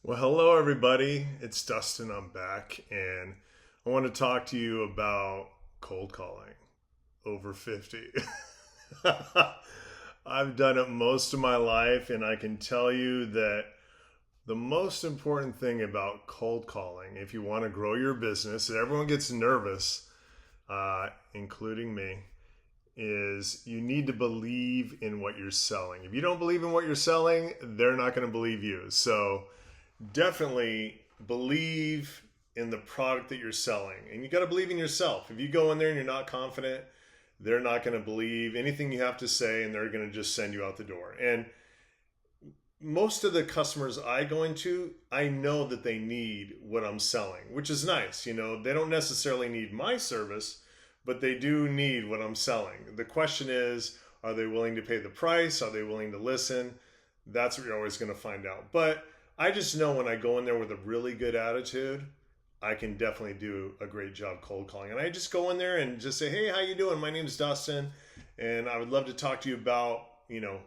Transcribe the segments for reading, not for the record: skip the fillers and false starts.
Well, hello everybody. It's Dustin. I'm back and I want to talk to you about cold calling over 50. I've done it most of my life and I can tell you that the most important thing about cold calling, if you want to grow your business, and everyone gets nervous, including me, is you need to believe in what you're selling. If you don't believe in what you're selling, they're not going to believe you. So definitely believe in the product that you're selling. And you got to believe in yourself. If you go in there and you're not confident, they're not going to believe anything you have to say and they're going to just send you out the door. And most of the customers I go into, I know that they need what I'm selling, which is nice. They don't necessarily need my service, but they do need what I'm selling. The question is, are they willing to pay the price? Are they willing to listen? That's what you're always going to find out. But I just know when I go in there with a really good attitude, I can definitely do a great job cold calling. And I just go in there and just say, "Hey, how you doing? My name's Dustin, and I would love to talk to you about,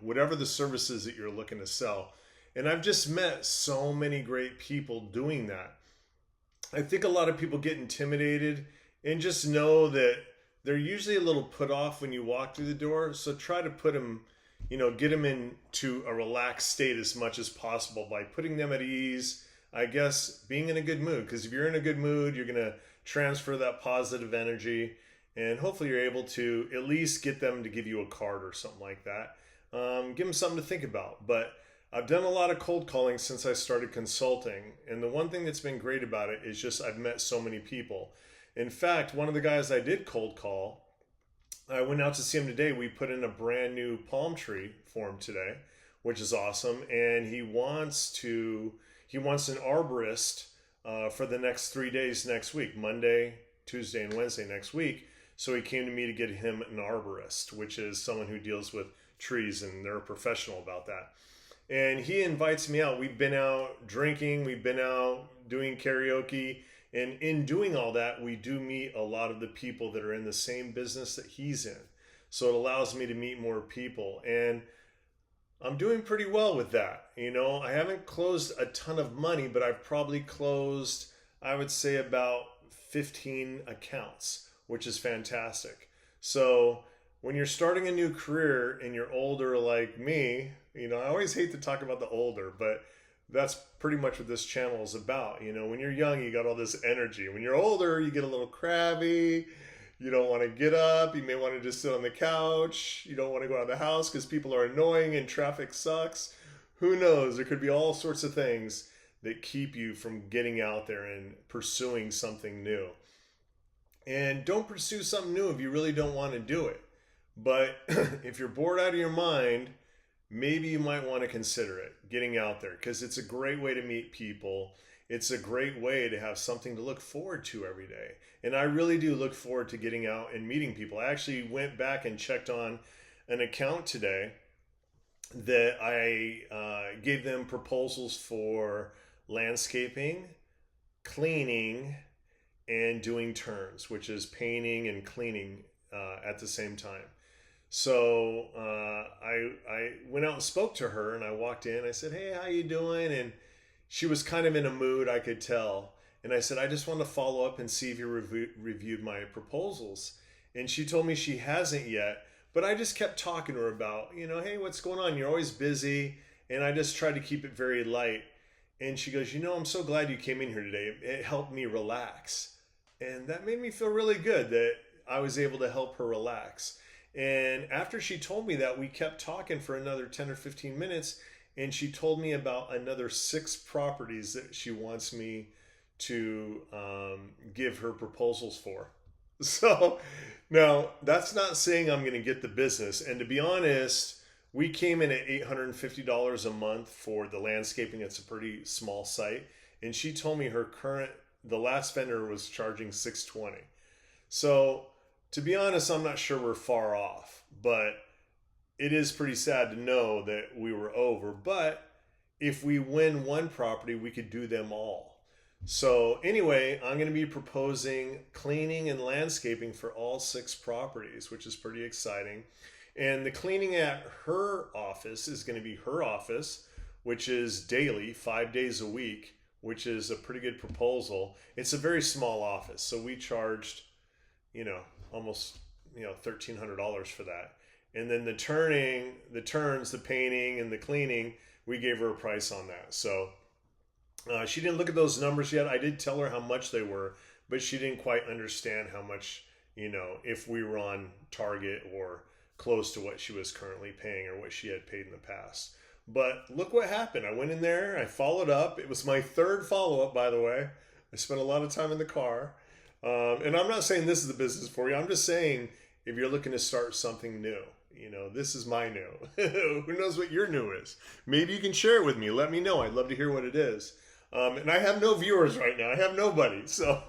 whatever the services that you're looking to sell." And I've just met so many great people doing that. I think a lot of people get intimidated and just know that they're usually a little put off when you walk through the door. So try to put them, get them into a relaxed state as much as possible by putting them at ease. I guess being in a good mood, because if you're in a good mood, you're going to transfer that positive energy and hopefully you're able to at least get them to give you a card or something like that. Give them something to think about. But I've done a lot of cold calling since I started consulting. And the one thing that's been great about it is just I've met so many people. In fact, one of the guys I did cold call, I went out to see him today. We put in a brand new palm tree for him today, which is awesome. And he wants an arborist for the next 3 days next week, Monday, Tuesday, and Wednesday next week. So he came to me to get him an arborist, which is someone who deals with trees, and they're a professional about that. And he invites me out. We've been out drinking, we've been out doing karaoke. And in doing all that, we do meet a lot of the people that are in the same business that he's in. So it allows me to meet more people. And I'm doing pretty well with that. I haven't closed a ton of money, but I've probably closed, I would say, about 15 accounts, which is fantastic. So when you're starting a new career and you're older like me, I always hate to talk about the older, but that's pretty much what this channel is about. When you're young, you got all this energy. When you're older, you get a little crabby. You don't want to get up. You may want to just sit on the couch. You don't want to go out of the house because people are annoying and traffic sucks. Who knows? There could be all sorts of things that keep you from getting out there and pursuing something new. And don't pursue something new if you really don't want to do it. But if you're bored out of your mind, maybe you might want to consider it, getting out there, because it's a great way to meet people. It's a great way to have something to look forward to every day. And I really do look forward to getting out and meeting people. I actually went back and checked on an account today that I gave them proposals for landscaping, cleaning, and doing turns, which is painting and cleaning at the same time. So I went out and spoke to her, and I walked in. I said, "Hey, how you doing?" And she was kind of in a mood, I could tell. And I said, "I just want to follow up and see if you reviewed my proposals." And she told me she hasn't yet. But I just kept talking to her about, "Hey, what's going on? You're always busy." And I just tried to keep it very light. And she goes, "I'm so glad you came in here today. It helped me relax." And that made me feel really good that I was able to help her relax. And after she told me that, we kept talking for another 10 or 15 minutes. And she told me about another 6 properties that she wants me to give her proposals for. So now that's not saying I'm going to get the business. And to be honest, we came in at $850 a month for the landscaping. It's a pretty small site. And she told me the last vendor was charging $620. So to be honest, I'm not sure we're far off, but it is pretty sad to know that we were over. But if we win one property, we could do them all. So anyway, I'm going to be proposing cleaning and landscaping for all 6 properties, which is pretty exciting. And the cleaning at her office is going to be her office, which is daily, 5 days a week, which is a pretty good proposal. It's a very small office, so we charged, almost $1,300 for that. And then the turns, the painting, and the cleaning, we gave her a price on that. So she didn't look at those numbers yet. I did tell her how much they were, but she didn't quite understand how much, if we were on target or close to what she was currently paying or what she had paid in the past. But look what happened. I went in there, I followed up. It was my third follow-up, by the way. I spent a lot of time in the car. And I'm not saying this is the business for you. I'm just saying if you're looking to start something new, this is my new. Who knows what your new is? Maybe you can share it with me. Let me know. I'd love to hear what it is. And I have no viewers right now. I have nobody. So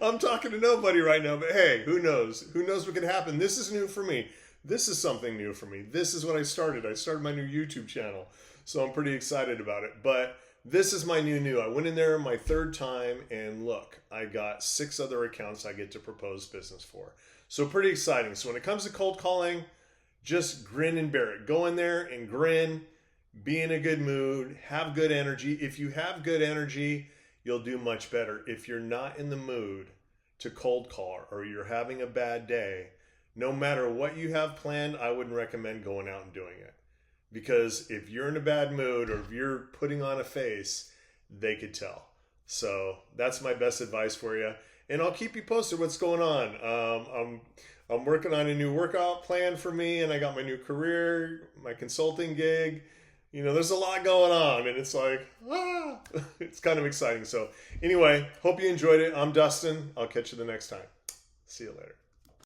I'm talking to nobody right now. But hey, who knows? Who knows what could happen? This is new for me. This is something new for me. This is what I started. I started my new YouTube channel. So I'm pretty excited about it. But this is my new. I went in there my third time, and look, I got 6 other accounts I get to propose business for. So pretty exciting. So when it comes to cold calling, just grin and bear it. Go in there and grin, be in a good mood, have good energy. If you have good energy, you'll do much better. If you're not in the mood to cold call or you're having a bad day, no matter what you have planned, I wouldn't recommend going out and doing it. Because if you're in a bad mood or if you're putting on a face, they could tell. So that's my best advice for you. And I'll keep you posted what's going on. I'm working on a new workout plan for me, and I got my new career, my consulting gig. There's a lot going on, and it's like, it's kind of exciting. So anyway, hope you enjoyed it. I'm Dustin. I'll catch you the next time. See you later.